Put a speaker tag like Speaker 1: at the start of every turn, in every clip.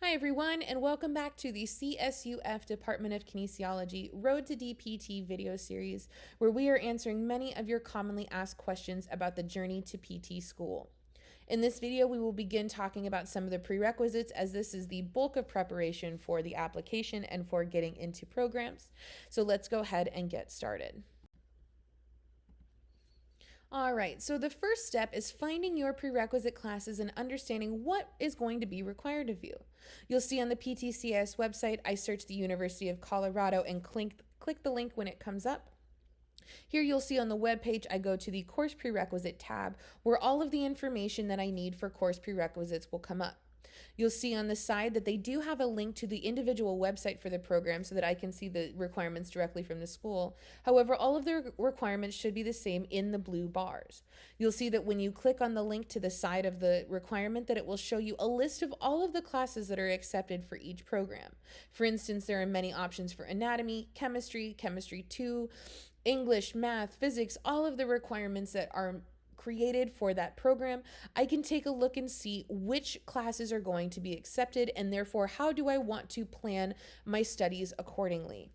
Speaker 1: Hi everyone, and welcome back to the CSUF Department of Kinesiology Road to DPT video series, where we are answering many of your commonly asked questions about the journey to PT school. In this video, we will begin talking about some of the prerequisites, as this is the bulk of preparation for the application and for getting into programs. So let's go ahead and get started. All right, so the first step is finding your prerequisite classes and understanding what is going to be required of you. You'll see on the PTCS website, I search the University of Colorado and click the link when it comes up. Here you'll see on the web page, I go to the course prerequisite tab where all of the information that I need for course prerequisites will come up. You'll see on the side that they do have a link to the individual website for the program so that I can see the requirements directly from the school. However, all of the requirements should be the same in the blue bars. You'll see that when you click on the link to the side of the requirement, that it will show you a list of all of the classes that are accepted for each program. For instance, there are many options for anatomy, chemistry, chemistry 2, English, math, physics, all of the requirements that are created for that program. I can take a look and see which classes are going to be accepted, and therefore how do I want to plan my studies accordingly.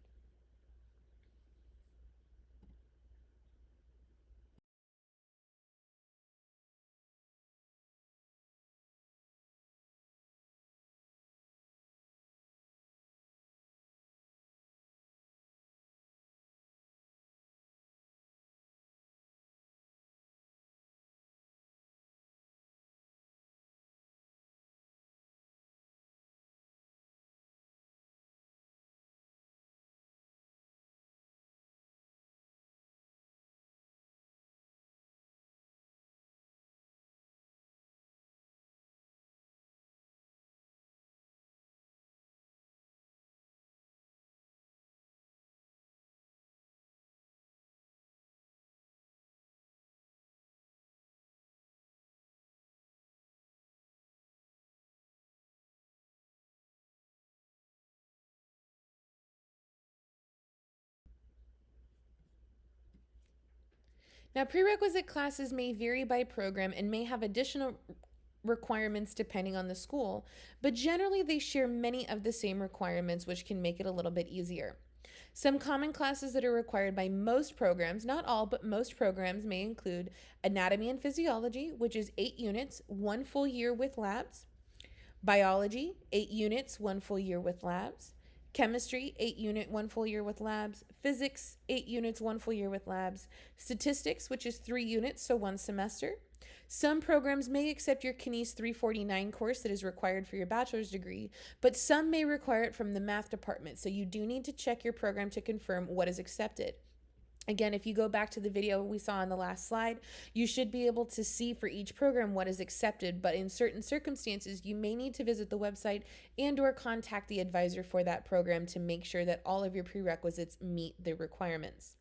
Speaker 1: Now, prerequisite classes may vary by program and may have additional requirements depending on the school, but generally they share many of the same requirements, which can make it a little bit easier. Some common classes that are required by most programs, not all, but most programs, may include anatomy and physiology, which is 8 units, 1 full year with labs; biology, 8 units, 1 full year with labs; chemistry, 8 unit, 1 full year with labs; physics, 8 units, 1 full year with labs; statistics, which is 3 units, so 1 semester. Some programs may accept your Kines 349 course that is required for your bachelor's degree, but some may require it from the math department, so you do need to check your program to confirm what is accepted. Again, if you go back to the video we saw on the last slide, you should be able to see for each program what is accepted, but in certain circumstances, you may need to visit the website and/or contact the advisor for that program to make sure that all of your prerequisites meet the requirements.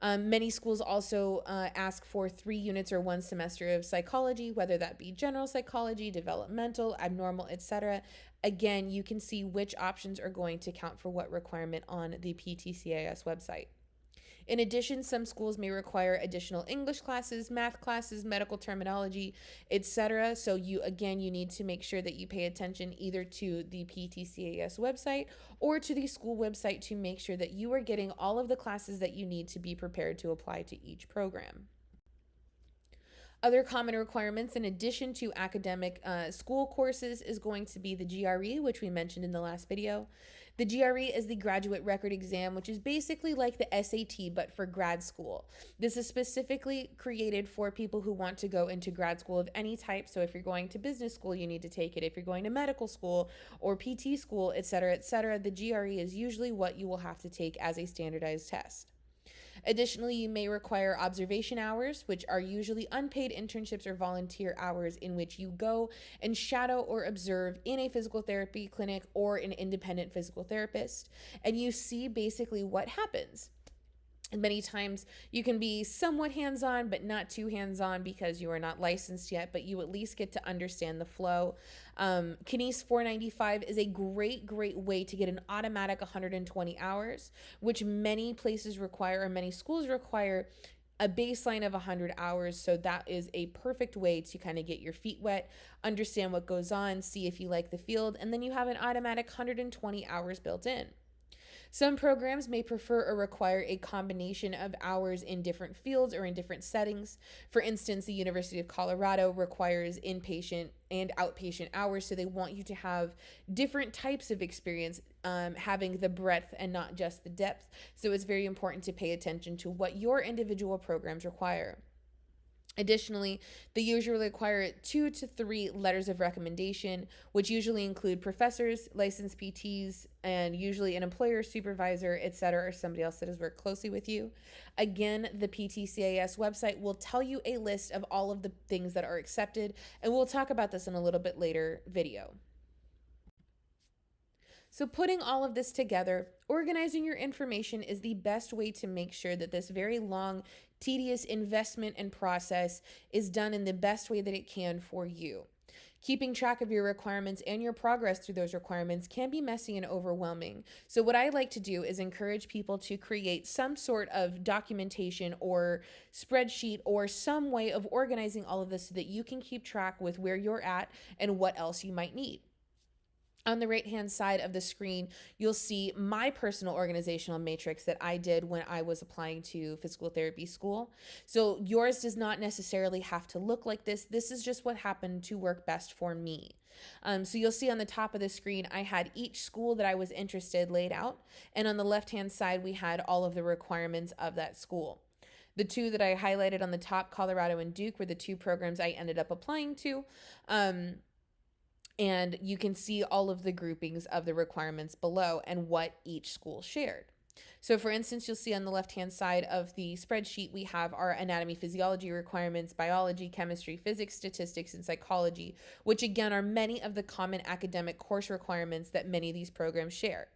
Speaker 1: Many schools also ask for 3 units or 1 semester of psychology, whether that be general psychology, developmental, abnormal, etc. Again, you can see which options are going to count for what requirement on the PTCAS website. In addition, some schools may require additional English classes, math classes, medical terminology, etc. So you need to make sure that you pay attention either to the PTCAS website or to the school website to make sure that you are getting all of the classes that you need to be prepared to apply to each program. Other common requirements in addition to academic school courses is going to be the GRE, which we mentioned in the last video. The GRE is the graduate record exam, which is basically like the SAT, but for grad school. This is specifically created for people who want to go into grad school of any type. So if you're going to business school, you need to take it. If you're going to medical school or PT school, etc., the GRE is usually what you will have to take as a standardized test. Additionally, you may require observation hours, which are usually unpaid internships or volunteer hours in which you go and shadow or observe in a physical therapy clinic or an independent physical therapist, and you see basically what happens. And many times you can be somewhat hands-on, but not too hands-on because you are not licensed yet, but you at least get to understand the flow. Kines 495 is a great way to get an automatic 120 hours, which many places require or many schools require a baseline of 100 hours. So that is a perfect way to kind of get your feet wet, understand what goes on, see if you like the field, and then you have an automatic 120 hours built in. Some programs may prefer or require a combination of hours in different fields or in different settings. For instance, the University of Colorado requires inpatient and outpatient hours, so they want you to have different types of experience, having the breadth and not just the depth. So it's very important to pay attention to what your individual programs require. Additionally, they usually require 2 to 3 letters of recommendation, which usually include professors, licensed PTs, and usually an employer, supervisor, etc., or somebody else that has worked closely with you. Again, the PTCAS website will tell you a list of all of the things that are accepted, and we'll talk about this in a little bit later video. So putting all of this together, organizing your information is the best way to make sure that this very long, tedious investment and process is done in the best way that it can for you. Keeping track of your requirements and your progress through those requirements can be messy and overwhelming. So what I like to do is encourage people to create some sort of documentation or spreadsheet or some way of organizing all of this so that you can keep track with where you're at and what else you might need. On the right-hand side of the screen, you'll see my personal organizational matrix that I did when I was applying to physical therapy school. So yours does not necessarily have to look like this. This is just what happened to work best for me. So you'll see on the top of the screen, I had each school that I was interested laid out. And on the left-hand side, we had all of the requirements of that school. The two that I highlighted on the top, Colorado and Duke, were the two programs I ended up applying to. And you can see all of the groupings of the requirements below and what each school shared. So for instance, you'll see on the left-hand side of the spreadsheet, we have our anatomy, physiology requirements, biology, chemistry, physics, statistics, and psychology, which again are many of the common academic course requirements that many of these programs share.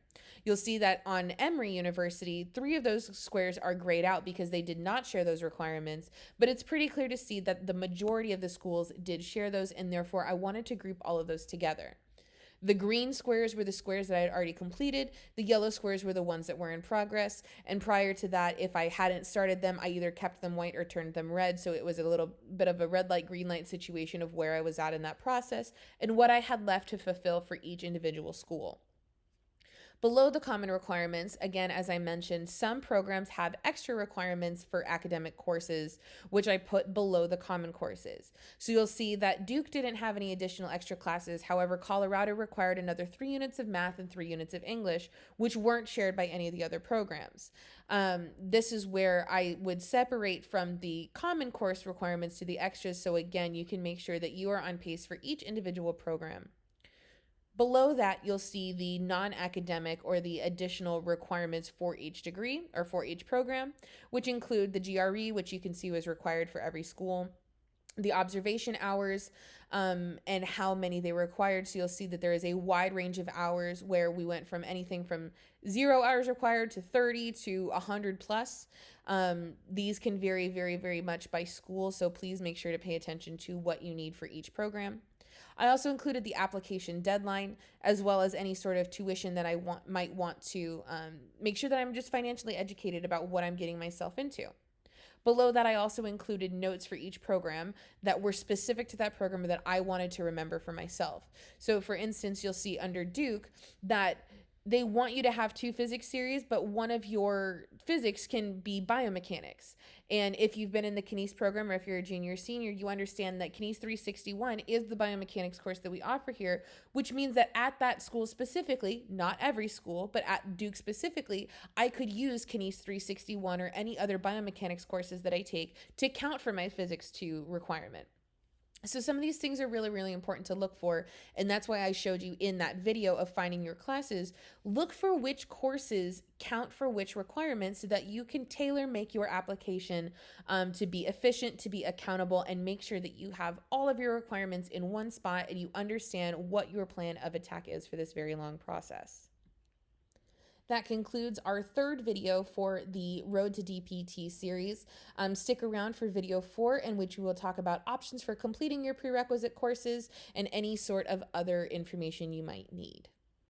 Speaker 1: You'll see that on Emory University, 3 of those squares are grayed out because they did not share those requirements, but it's pretty clear to see that the majority of the schools did share those, and therefore I wanted to group all of those together. The green squares were the squares that I had already completed. The yellow squares were the ones that were in progress. And prior to that, if I hadn't started them, I either kept them white or turned them red. So it was a little bit of a red light, green light situation of where I was at in that process and what I had left to fulfill for each individual school. Below the common requirements, again, as I mentioned, some programs have extra requirements for academic courses, which I put below the common courses. So you'll see that Duke didn't have any additional extra classes. However, Colorado required another 3 units of math and 3 units of English, which weren't shared by any of the other programs. This is where I would separate from the common course requirements to the extras. So again, you can make sure that you are on pace for each individual program. Below that, you'll see the non-academic or the additional requirements for each degree or for each program, which include the GRE, which you can see was required for every school, the observation hours, and how many they required. So you'll see that there is a wide range of hours where we went from anything from 0 hours required to 30 to 100 plus. These can vary very, very much by school. So please make sure to pay attention to what you need for each program. I also included the application deadline as well as any sort of tuition that I might want to make sure that I'm just financially educated about what I'm getting myself into. Below that, I also included notes for each program that were specific to that program that I wanted to remember for myself. So for instance, you'll see under Duke that they want you to have 2 physics series, but one of your physics can be biomechanics. And if you've been in the Kines program or if you're a junior or senior, you understand that Kines 361 is the biomechanics course that we offer here, which means that at that school specifically, not every school, but at Duke specifically, I could use Kines 361 or any other biomechanics courses that I take to count for my physics 2 requirement. So some of these things are really, really important to look for, and that's why I showed you in that video of finding your classes. Look for which courses count for which requirements so that you can tailor make your application to be efficient, to be accountable, and make sure that you have all of your requirements in one spot and you understand what your plan of attack is for this very long process. That concludes our 3rd video for the Road to DPT series. Stick around for video 4, in which we will talk about options for completing your prerequisite courses and any sort of other information you might need.